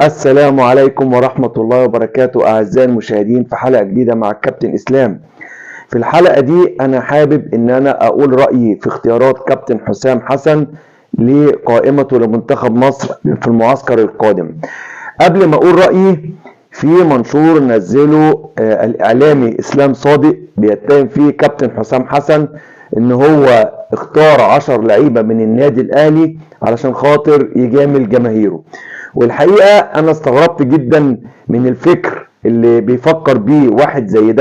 السلام عليكم ورحمة الله وبركاته أعزائي المشاهدين في حلقة جديدة مع الكابتن إسلام. في الحلقة دي أنا حابب إن أنا أقول رأيي في اختيارات كابتن حسام حسن لقائمته لمنتخب مصر في المعسكر القادم. قبل ما أقول رأيي، في منشور نزله الإعلامي إسلام صادق بيتهم فيه كابتن حسام حسن إن هو اختار 10 لعيبة من النادي الأهلي علشان خاطر يجامل جماهيره. والحقيقة أنا استغربت جدا من الفكر اللي بيفكر بيه واحد زي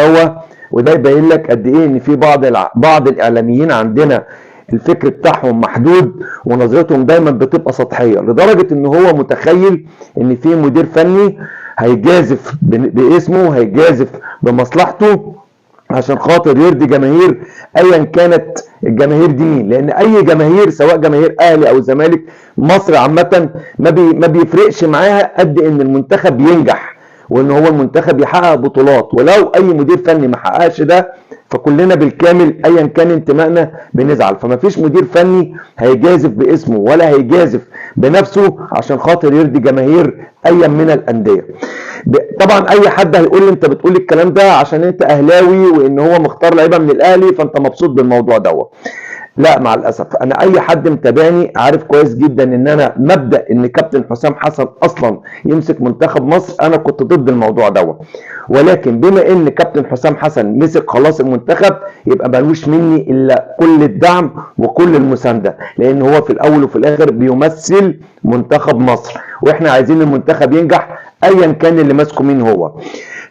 وده يبين لك قد إيه إن في بعض الإعلاميين عندنا الفكر بتاعهم محدود ونظرتهم دايما بتبقى سطحية، لدرجة إن هو متخيل إن في مدير فني هيجازف باسمه وهيجازف بمصلحته عشان خاطر يرضي جماهير ايا كانت الجماهير دي مين. لان اي جماهير سواء جماهير اهلي او زمالك، مصر عامه ما بيفرقش معاها قد ان المنتخب ينجح وان هو المنتخب يحقق بطولات. ولو اي مدير فني ما حققش ده فكلنا بالكامل ايا كان انتمائنا بنزعل. فما فيش مدير فني هيجازف باسمه ولا هيجازف بنفسه عشان خاطر يرضي جماهير ايا من الانديه. طبعا اي حد هيقول لي انت بتقول الكلام ده عشان انت اهلاوي وان هو مختار لعيبه من الاهلي فانت مبسوط بالموضوع دوت. لا، مع الاسف انا اي حد متابعني عارف كويس جدا ان انا مبدا ان كابتن حسام حسن اصلا يمسك منتخب مصر انا كنت ضد الموضوع دوت. ولكن بما ان كابتن حسام حسن مسك خلاص المنتخب يبقى ملوش مني الا كل الدعم وكل المسانده، لان هو في الاول وفي الاخر بيمثل منتخب مصر واحنا عايزين المنتخب ينجح ايا كان اللي ماسكه مين هو.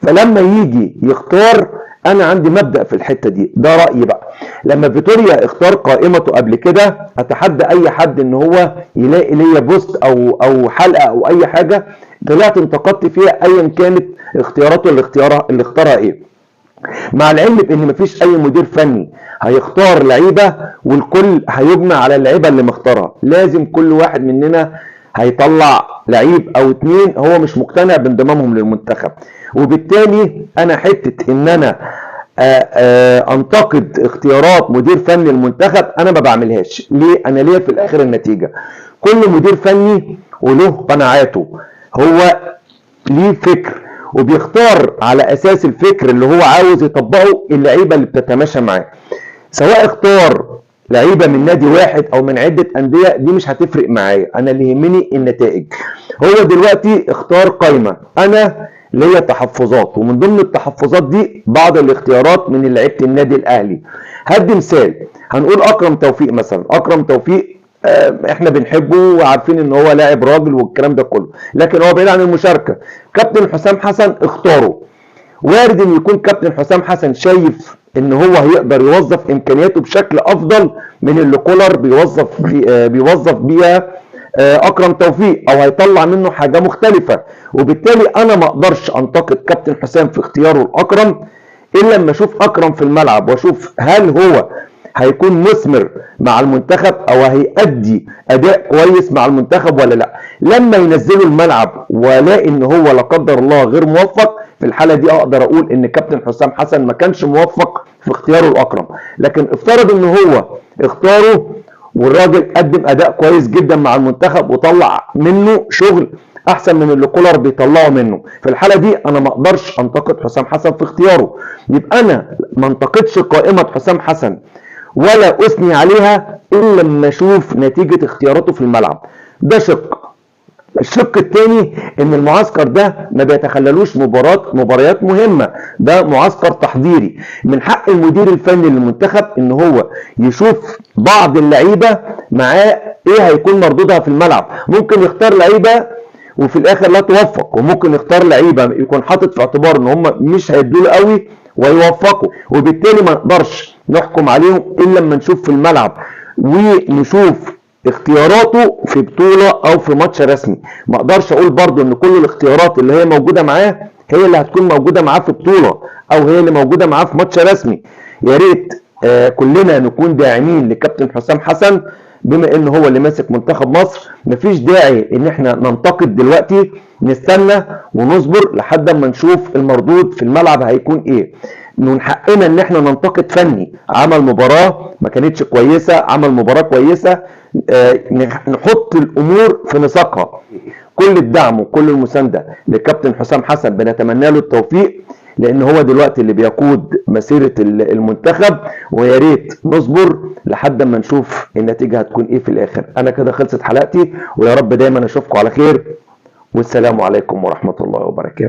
فلما يجي يختار، انا عندي مبدأ في الحتة دي، ده رأيي بقى. لما فيتوريا اختار قائمته قبل كده، اتحدى اي حد ان هو يلاقي ليا بوست او حلقة او اي حاجة طلعت انتقدت فيها ايا كانت اختياراته اللي اختارها ايه. مع العلم بان مفيش اي مدير فني هيختار لعيبة والكل هيجمع على اللعيبة اللي مختارها. لازم كل واحد مننا هيطلع لعيب او اتنين هو مش مقتنع بانضمامهم للمنتخب. وبالتالي انا حتة ان انا انتقد اختيارات مدير فني المنتخب انا ما بعملهاش. ليه؟ انا ليا في الاخر النتيجة. كل مدير فني وله قناعاته، هو ليه فكر وبيختار على اساس الفكر اللي هو عاوز يطبقه اللعيبة اللي بتتماشى معاه. سواء اختار لعيبه من نادي واحد او من عده انديه دي مش هتفرق معايا، انا اللي يهمني النتائج. هو دلوقتي اختار قايمه، انا ليا تحفظات، ومن ضمن التحفظات دي بعض الاختيارات من لعيبه النادي الاهلي. هدي مثال، هنقول اكرم توفيق مثلا. اكرم توفيق احنا بنحبه وعارفين ان هو لاعب راجل والكلام ده كله، لكن هو بعيد عن المشاركه. كابتن حسام حسن اختاره. وارد ان يكون كابتن حسام حسن شايف ان هو هيقدر يوظف امكانياته بشكل افضل من اللي كولر بيوظف بيها اكرم توفيق، او هيطلع منه حاجه مختلفه. وبالتالي انا ما اقدرش انتقد كابتن حسام في اختياره لاكرم الا لما اشوف اكرم في الملعب واشوف هل هو هيكون مثمر مع المنتخب او هيأدي اداء كويس مع المنتخب ولا لا. لما ينزله الملعب والاقي ان هو لا قدر الله غير موفق، في الحاله دي اقدر اقول ان كابتن حسام حسن ما كانش موفق في اختياره الاكرم. لكن افترض ان هو اختاره والراجل قدم اداء كويس جدا مع المنتخب وطلع منه شغل احسن من اللي كولر بيطلعه منه، في الحاله دي انا ما اقدرش انتقد حسام حسن في اختياره. يبقى انا ما انتقدش قائمه حسام حسن ولا اثني عليها الا لما اشوف نتيجه اختياراته في الملعب. ده شق. الشق الثاني ان المعسكر ده ما بيتخللوش مباريات مهمه، ده معسكر تحضيري. من حق المدير الفني للمنتخب ان هو يشوف بعض اللعيبه معاه ايه هيكون مردودها في الملعب. ممكن يختار لعيبه وفي الاخر لا توفق، وممكن يختار لعيبه يكون حاطط في اعتبار ان هم مش هيدوا له قوي ويوفقوا. وبالتالي ما نقدرش نحكم عليهم الا لما نشوف في الملعب ونشوف اختياراته في بطولة او في ماتش رسمي. ما اقدرش اقول برضو ان كل الاختيارات اللي هي موجودة معاه هي اللي هتكون موجودة معاه في بطولة او هي اللي موجودة معاه في ماتش رسمي. يا ريت كلنا نكون داعمين لكابتن حسام حسن بما ان هو اللي ماسك منتخب مصر. مفيش داعي ان احنا ننتقد دلوقتي، نستنى ونصبر لحد ما نشوف المردود في الملعب هيكون ايه. من حقنا ان احنا ننتقد فني، عمل مباراة ما كانتش كويسة، عمل مباراة كويسة، نحط الامور في نساقها. كل الدعم وكل المسانده لكابتن حسام حسن، بنتمنى له التوفيق، لان هو دلوقتي اللي بيقود مسيره المنتخب، ويا ريت نصبر لحد ما نشوف النتيجه هتكون ايه في الاخر. انا كده خلصت حلقتي، ويا رب دايما اشوفكم على خير، والسلام عليكم ورحمه الله وبركاته.